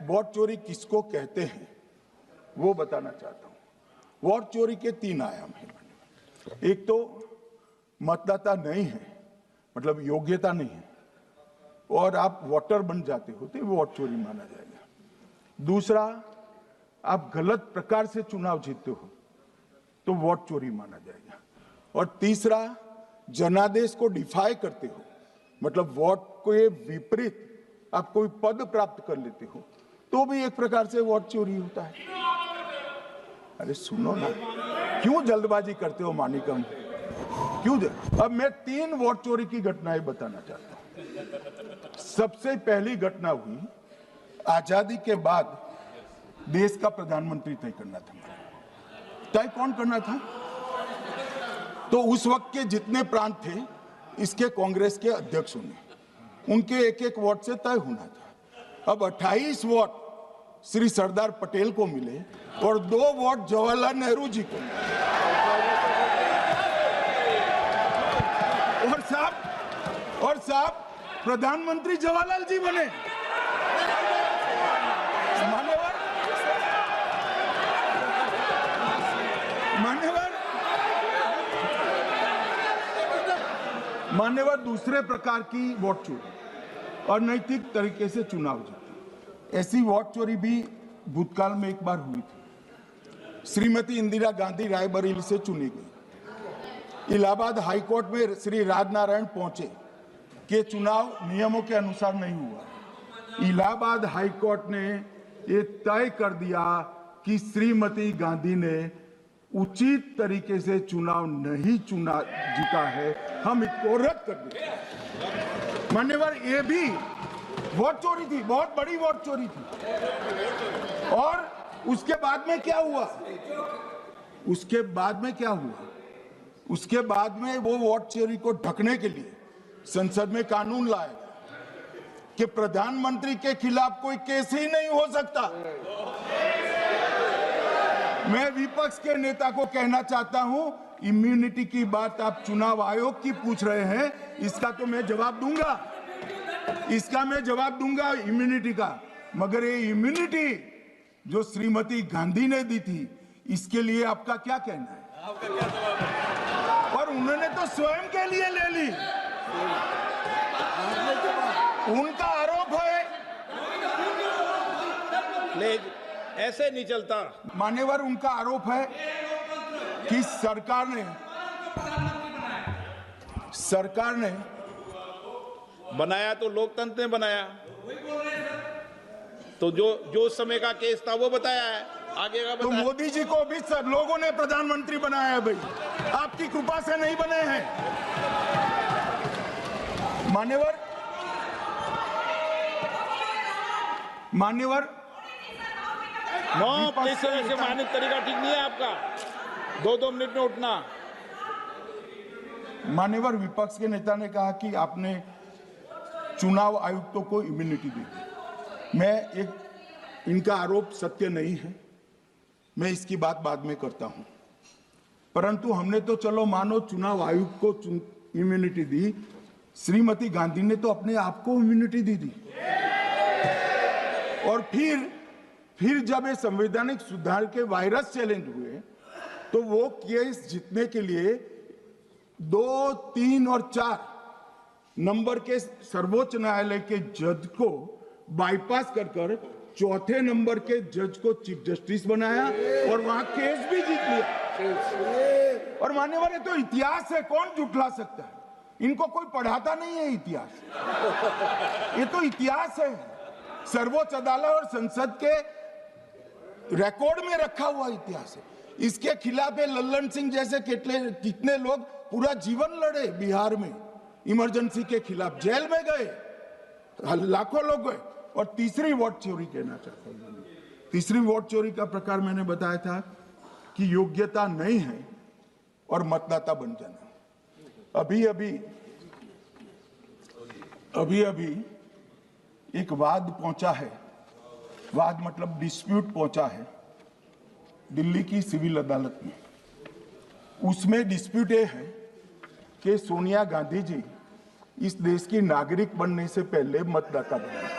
Vote चोरी किसको कहते हैं वो बताना चाहता हूं। वोट चोरी के 3 आयाम हैं। एक तो मतदाता नहीं है, मतलब योग्यता नहीं है, और आप वोटर बन जाते हो तो वोट चोरी माना जाएगा। दूसरा, आप गलत प्रकार से चुनाव जीतते हो तो वोट चोरी माना जाएगा। और तीसरा, जनादेश को डिफाई करते हो, मतलब वोट के विपरीत आप कोई पद प्राप्त कर लेते हो तो भी एक प्रकार से वोट चोरी होता है। अरे सुनो ना, क्यों जल्दबाजी करते हो मानिकम, क्यों? अब मैं 3 वोट चोरी की घटनाएं बताना चाहता हूं। सबसे पहली घटना हुई आजादी के बाद देश का प्रधानमंत्री तय करना था। तय कौन करना था? तो उस वक्त के जितने प्रांत थे इसके कांग्रेस के अध्यक्षों ने, उनके एक एक वोट से तय होना था। अब 28 वोट श्री सरदार पटेल को मिले और 2 वोट जवाहरलाल नेहरू जी को मिले। और साहब प्रधानमंत्री जवाहरलाल जी बने। मान्यवर दूसरे प्रकार की वोट चोरी और नैतिक तरीके से चुनाव जीते, ऐसी वोट चोरी भी भूतकाल में एक बार हुई थी। श्रीमती इंदिरा गांधी रायबरेली से चुनी गई। इलाहाबाद हाईकोर्ट में श्री राजनारायण पहुंचे कि चुनाव नियमों के अनुसार नहीं हुआ। इलाहाबाद हाईकोर्ट ने ये तय कर दिया कि श्रीमती गांधी ने उचित तरीके से चुनाव नहीं जीता है, हम इसको रद्द कर दें। मान्यवर, ये भी वोट चोरी थी, बहुत बड़ी वोट चोरी थी। और उसके बाद में क्या हुआ? उसके बाद में वो वोट चोरी को ढकने के लिए संसद में कानून लाया कि प्रधानमंत्री के खिलाफ कोई केस ही नहीं हो सकता। मैं विपक्ष के नेता को कहना चाहता हूं, इम्यूनिटी की बात आप चुनाव आयोग की पूछ रहे हैं, इसका तो मैं जवाब दूंगा, इम्यूनिटी का। मगर ये इम्यूनिटी जो श्रीमती गांधी ने दी थी, इसके लिए आपका क्या कहना है? और उन्होंने तो स्वयं के लिए ले ली। उनका आरोप है, ऐसे नहीं चलता। मान्यवर, उनका आरोप है कि सरकार ने बनाया तो लोकतंत्र ने बनाया, तो जो समय का केस था वो बताया है, आगे का बताया। तो मोदी जी को भी सब लोगों ने प्रधानमंत्री बनाया है भाई, आपकी कृपा से नहीं बने हैं। मान्यवर से मानित तरीका ठीक नहीं है आपका, 2-2 मिनट में उठना। मान्यवर, विपक्ष के नेता ने कहा कि आपने चुनाव आयुक्तों को इम्यूनिटी दी। इनका आरोप सत्य नहीं है, मैं इसकी बात बाद में करता हूं। परंतु हमने तो चलो मानो चुनाव आयुक्त को इम्यूनिटी दी, श्रीमती गांधी ने तो अपने आप को इम्यूनिटी दी। और फिर जब ये संवैधानिक सुधार के वायरस चैलेंज हुए तो वो केस जीतने के लिए 2, 3 और 4 नंबर के सर्वोच्च न्यायालय के जज को बाईपास कर 4थे नंबर के जज को चीफ जस्टिस बनाया और वहां केस भी जीत लिया। और मान्यवर, ये तो इतिहास है, कौन झुठला सकता है? इनको कोई पढ़ाता नहीं है इतिहास, ये तो इतिहास है, सर्वोच्च अदालत और संसद के रिकॉर्ड में रखा हुआ इतिहास है। इसके खिलाफ लल्लन सिंह जैसे कितने लोग पूरा जीवन लड़े बिहार में, इमरजेंसी के खिलाफ जेल में गए, लाखों लोग गए। और तीसरी वोट चोरी कहना चाहता हूं, तीसरी वोट चोरी का प्रकार मैंने बताया था कि योग्यता नहीं है और मतदाता बन जाना। अभी एक वाद पहुंचा है, वाद मतलब डिस्प्यूट पहुंचा है दिल्ली की सिविल अदालत में। उसमें डिस्प्यूट ये है कि सोनिया गांधी जी इस देश की नागरिक बनने से पहले मतदाता बने।